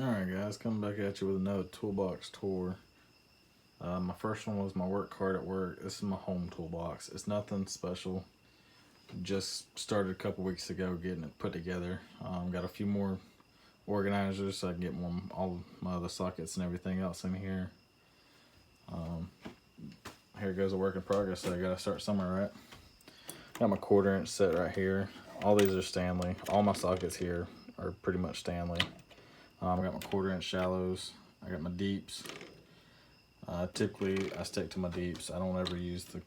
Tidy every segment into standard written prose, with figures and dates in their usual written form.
Alright guys, coming back at you with another toolbox tour. My first one was my work cart at work. This is my home toolbox. It's nothing special. Just started a couple weeks ago getting it put together. Got a few more organizers so I can get all my other sockets and everything else in here. Here goes a work in progress, so I gotta start somewhere, right? Got my 1/4 inch set right here. All these are Stanley. All my sockets here are pretty much Stanley. I got my 1/4 inch shallows. I got my deeps. Typically, I stick to my deeps. I don't ever use the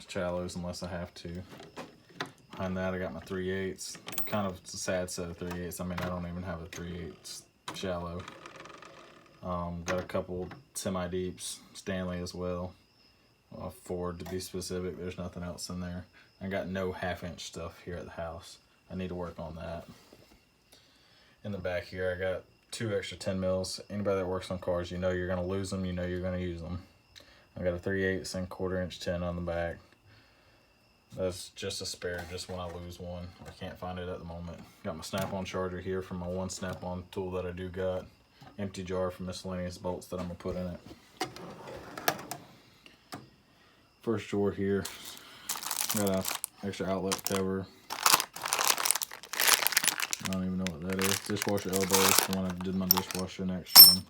shallows unless I have to. Behind that, I got my 3/8. Kind of a sad set of 3/8. I mean, I don't even have a 3/8 shallow. Got a couple semi-deeps, Stanley as well. 4 to be specific. There's nothing else in there. I got no 1/2 inch stuff here at the house. I need to work on that. In the back here, I got 2 extra 10 mils. Anybody that works on cars, you know you're gonna lose them, you know you're gonna use them. I got a 3/8 and 1/4 inch 10 on the back. That's just a spare, just when I lose one. I can't find it at the moment. Got my snap-on charger here from my one snap-on tool that I do got. Empty jar for miscellaneous bolts that I'm gonna put in it. First drawer here, got a extra outlet cover. I don't even know what that is. Dishwasher elbows, the one I did my dishwasher, an extra one.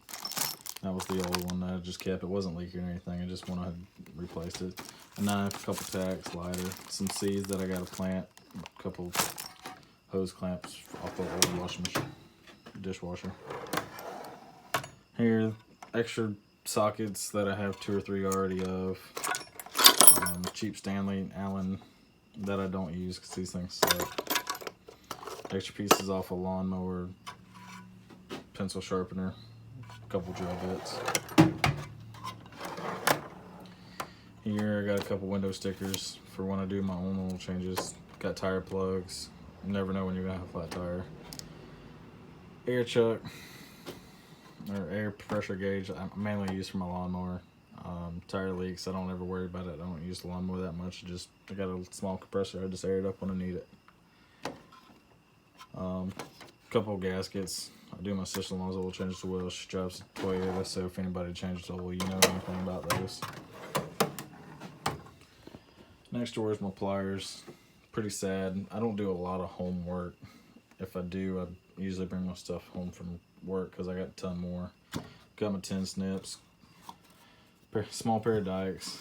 That was the old one that I just kept. It wasn't leaking or anything. I just went ahead and replaced it. A knife, a couple tacks, lighter, some seeds that I got to plant, a couple hose clamps off the old washing machine, dishwasher. Here, extra sockets that I have 2 or 3 already of. Cheap Stanley Allen that I don't use because these things suck. Extra pieces off a lawnmower, pencil sharpener, a couple drill bits. Here I got a couple window stickers for when I do my own oil changes. Got tire plugs. You never know when you're gonna have a flat tire. Air chuck or air pressure gauge. I mainly use for my lawnmower. Tire leaks, I don't ever worry about it. I don't use the lawnmower that much. I got a small compressor. I just air it up when I need it. Couple of gaskets. I do my sister-in-law's oil changes as well. She drives a Toyota, so if anybody changes oil, you know anything about those. Next door is my pliers. Pretty sad. I don't do a lot of homework. If I do, I usually bring my stuff home from work because I got a ton more. Got my 10 snips. Small pair of dikes.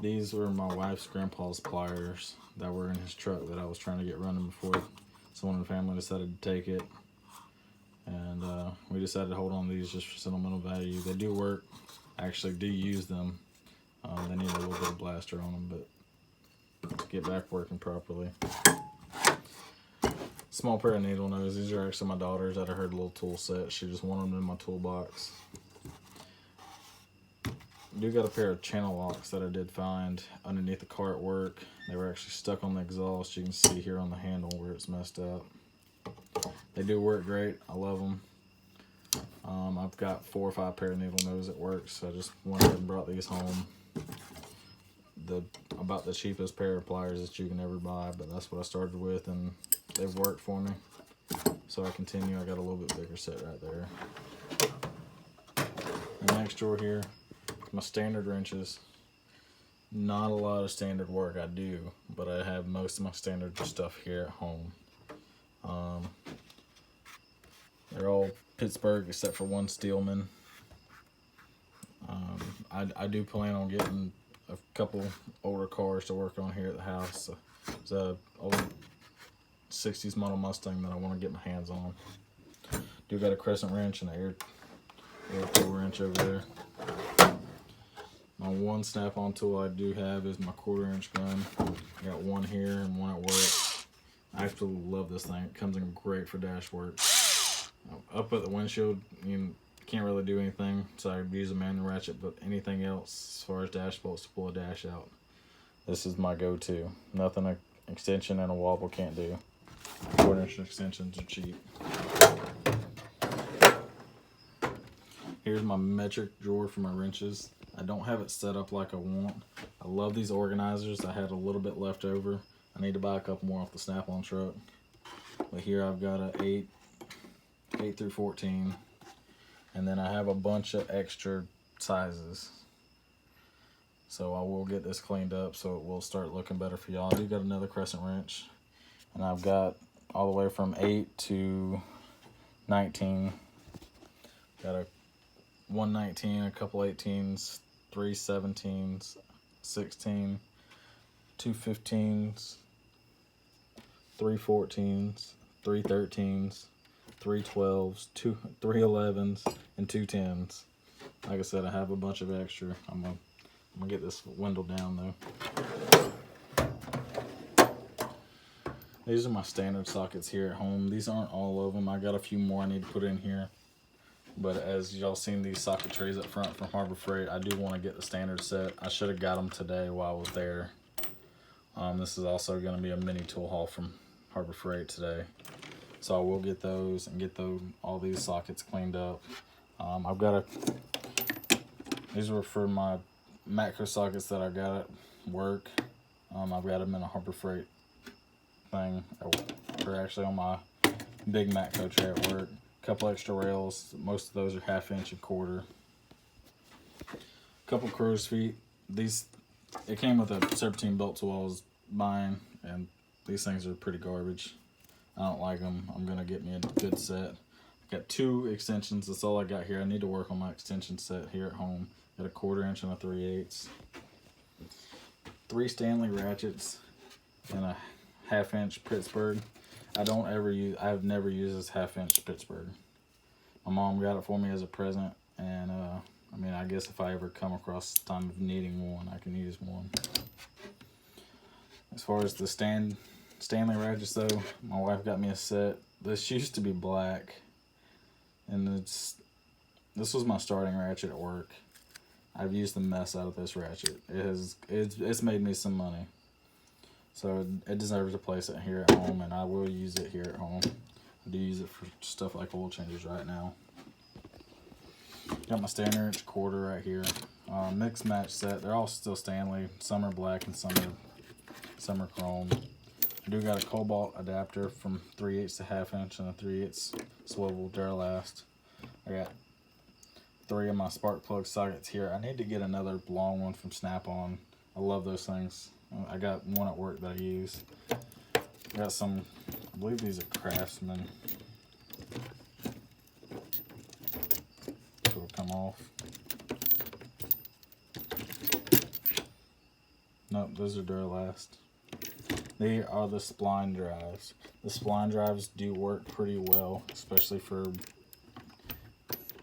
These were my wife's grandpa's pliers that were in his truck that I was trying to get running before someone in the family decided to take it. And we decided to hold on to these just for sentimental value. They do work. I actually do use them. They need a little bit of blaster on them, but to get back working properly. Small pair of needle nose. These are actually my daughter's out of her little tool set. She just wanted them in my toolbox. I do got a pair of channel locks that I did find underneath the car at work. They were actually stuck on the exhaust. You can see here on the handle where it's messed up. They do work great. I love them. I've got 4 or 5 pair of needle nose at work, so I just went ahead and brought these home. About the cheapest pair of pliers that you can ever buy, but that's what I started with, and they've worked for me. So I continue. I got a little bit bigger set right there. The next drawer here, my standard wrenches. Not a lot of standard work I do, but I have most of my standard stuff here at home. They're all Pittsburgh except for one Steelman. I do plan on getting a couple older cars to work on here at the house. There's a old 60s model Mustang that I want to get my hands on. Do got a crescent wrench and an air pull wrench over there. My one snap-on tool I do have is my 1/4 inch gun. I got one here and one at work. I absolutely love this thing. It comes in great for dash work. Up at the windshield, you can't really do anything, so I use a manual ratchet, but anything else as far as dash bolts to pull a dash out, this is my go-to. Nothing an extension and a wobble can't do. 1/4 inch extensions are cheap. Here's my metric drawer for my wrenches. I don't have it set up like I want. I love these organizers. I had a little bit left over. I need to buy a couple more off the Snap-on truck. But here I've got a 8 through 14, and then I have a bunch of extra sizes. So I will get this cleaned up so it will start looking better for y'all. I do got another crescent wrench, and I've got all the way from 8 to 19. Got a 119, a couple 18s, 3 17s, 16, 2 15s, 3 14s, 3 13s, 3 12s, 3 11s, and 2 10s. Like I said, I have a bunch of extra. I'm gonna get this window down though. These are my standard sockets here at home. These aren't all of them. I got a few more I need to put in here. But as y'all seen these socket trays up front from Harbor Freight, I do want to get the standard set. I should have got them today while I was there. This is also going to be a mini tool haul from Harbor Freight today. So I will get those and get all these sockets cleaned up. I've got these were for my macro sockets that I got at work. I've got them in a Harbor Freight thing. They're actually on my big macro tray at work. Couple extra rails. Most of those are 1/2 inch and 1/4. Couple crow's feet. It came with a serpentine belt tool I was buying, and these things are pretty garbage. I don't like them. I'm gonna get me a good set. Got 2 extensions. That's all I got here. I need to work on my extension set here at home. Got a 1/4 inch and a 3/8. 3 Stanley ratchets and a 1/2 inch Pittsburgh. I've never used this 1/2 inch Pittsburgh. My mom got it for me as a present, and I mean, I guess if I ever come across the time of needing one, I can use one. As far as the Stanley ratchets though, my wife got me a set. This used to be black, and this was my starting ratchet at work. I've used the mess out of this ratchet. It's made me some money. So it deserves a place here at home, and I will use it here at home. I do use it for stuff like oil changes right now. Got my standard inch 1/4 right here. Mix match set. They're all still Stanley. Some are black and some are chrome. I do got a cobalt adapter from 3/8 to 1/2 inch and a 3/8 swivel Duralast. I got 3 of my spark plug sockets here. I need to get another long one from Snap-on. I love those things. I got one at work that I use. I got some, I believe these are Craftsman. It'll come off. Nope, those are Duralast. They are the spline drives. The spline drives do work pretty well, especially for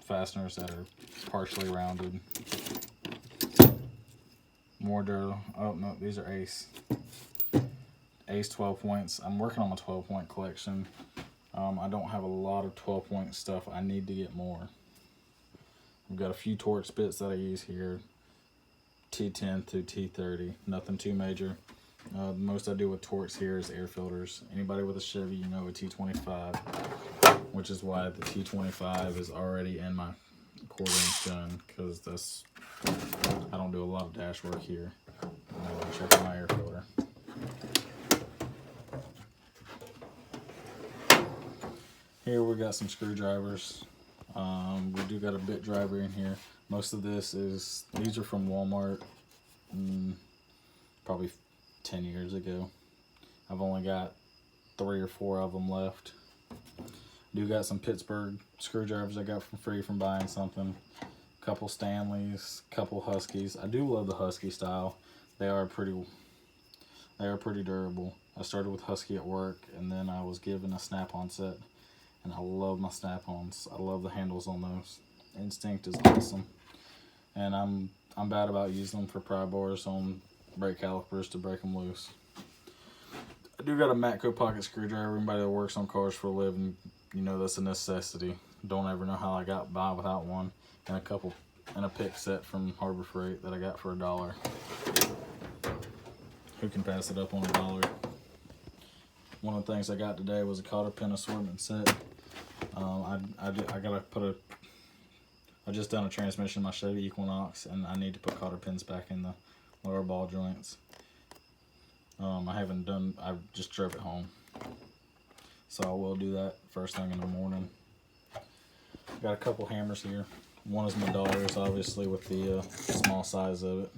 fasteners that are partially rounded. More Duralast. Oh no, these are Ace. Ace 12 points. I'm working on my 12-point collection. I don't have a lot of 12-point stuff. I need to get more. I've got a few Torx bits that I use here. T10 through T30. Nothing too major. The most I do with Torx here is air filters. Anybody with a Chevy, you know a T25, which is why the T25 is already in my 1/4 inch gun, because I don't do a lot of dash work here. I'm checking my air filter. Here we got some screwdrivers. We do got a bit driver in here. Most of these are from Walmart, probably 10 years ago. I've only got 3 or 4 of them left. Do got some Pittsburgh screwdrivers I got for free from buying something. Couple Stanleys, couple Huskies. I do love the Husky style. They are pretty durable. I started with Husky at work, and then I was given a Snap-on set, and I love my Snap-ons. I love the handles on those. Instinct is awesome, and I'm bad about using them for pry bars on brake calipers to break them loose. I do got a Matco pocket screwdriver. Anybody that works on cars for a living, you know that's a necessity. Don't ever know how I got by without one. And a pick set from Harbor Freight that I got for $1. Who can pass it up on $1? One of the things I got today was a cotter pin assortment set. I just done a transmission in my Chevy Equinox, and I need to put cotter pins back in the lower ball joints. I just drove it home. so I will do that first thing in the morning. Got a couple hammers here. One is my daughter's, obviously, with the small size of it.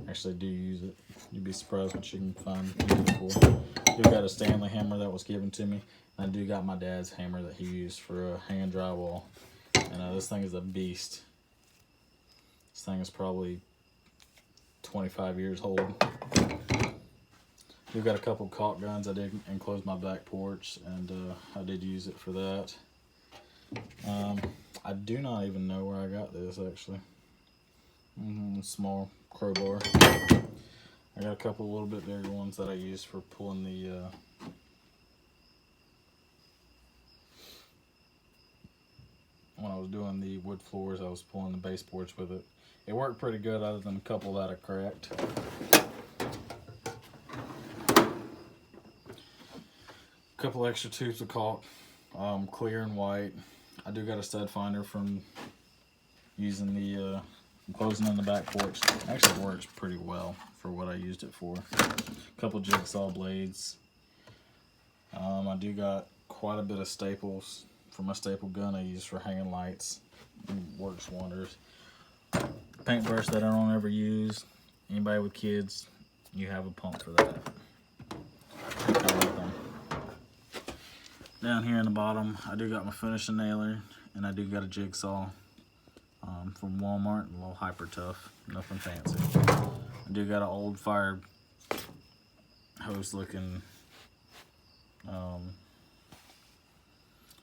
Actually, I do use it. You'd be surprised what you can find it for. I do got a Stanley hammer that was given to me. And I do got my dad's hammer that he used for hand drywall. And this thing is a beast. This thing is probably 25 years old. We've got a couple caulk guns. I did enclose my back porch, and I did use it for that. I do not even know where I got this, actually. Small crowbar. I got a couple little bit bigger ones that I used for pulling the when I was doing the wood floors. I was pulling the baseboards with it. It worked pretty good, other than a couple that I cracked. A couple extra tubes of caulk, clear and white. I do got a stud finder from using the closing in the back porch. Actually, it works pretty well for what I used it for. A couple jigsaw blades. I do got quite a bit of staples for my staple gun I use for hanging lights. It works wonders. Paintbrush that I don't ever use. Anybody with kids, you have a pump for that. Down here in the bottom, I do got my finishing nailer, and I do got a jigsaw from Walmart, a little hyper tough, nothing fancy. I do got an old fire hose looking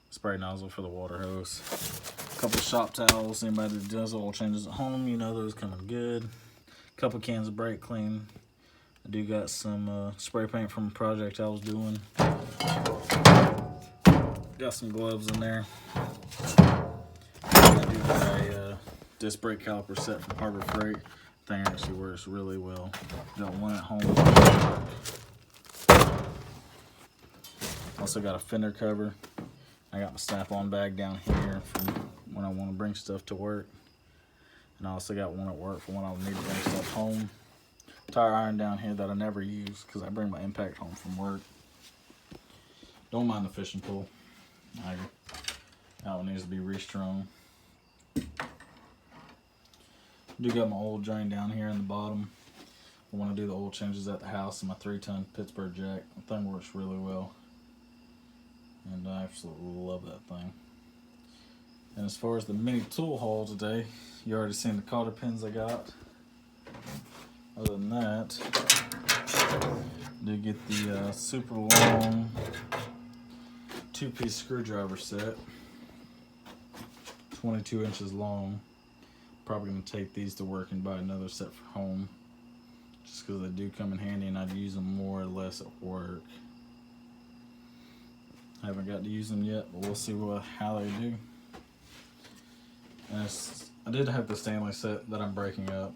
spray nozzle for the water hose. A couple shop towels. Anybody that does oil changes at home, you know those coming good. A couple cans of brake clean. I do got some spray paint from a project I was doing. Got some gloves in there. I do got a disc brake caliper set from Harbor Freight. Thing actually works really well. Got one at home. Also got a fender cover. I got my snap-on bag down here from when I want to bring stuff to work. And I also got one at work for when I need to bring stuff home. Tire iron down here that I never use because I bring my impact home from work. Don't mind the fishing pole. That one needs to be restrung. Do got my oil drain down here in the bottom. I want to do the oil changes at the house, and my 3-ton Pittsburgh jack. The thing works really well. And I absolutely love that thing. And as far as the mini tool haul today, you already seen the cotter pins I got. Other than that, I did get the super long 2-piece screwdriver set, 22 inches long. Probably going to take these to work and buy another set for home, just because they do come in handy and I'd use them more or less at work. I haven't got to use them yet, but we'll see how they do. And I did have the Stanley set that I'm breaking up.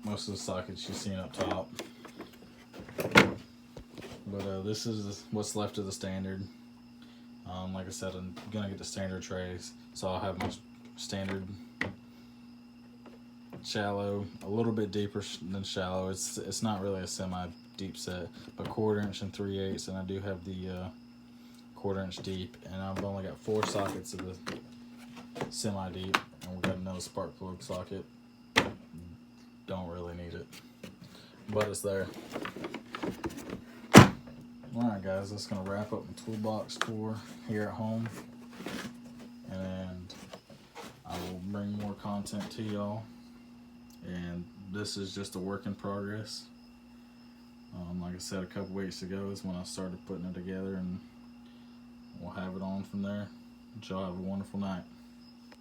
Most of the sockets you've seen up top. But this is what's left of the standard. Like I said, I'm going to get the standard trays. So I'll have my standard shallow, a little bit deeper than shallow. It's not really a semi-deep set, but 1/4 inch and 3/8, and I do have the 1/4 inch deep, and I've only got 4 sockets of the semi-deep, and we've got another spark plug socket. Don't really need it, but it's there. Alright guys, that's going to wrap up my toolbox tour here at home, and I will bring more content to y'all, and this is just a work in progress. Like I said a couple weeks ago is when I started putting it together, and we'll have it on from there. Y'all have a wonderful night.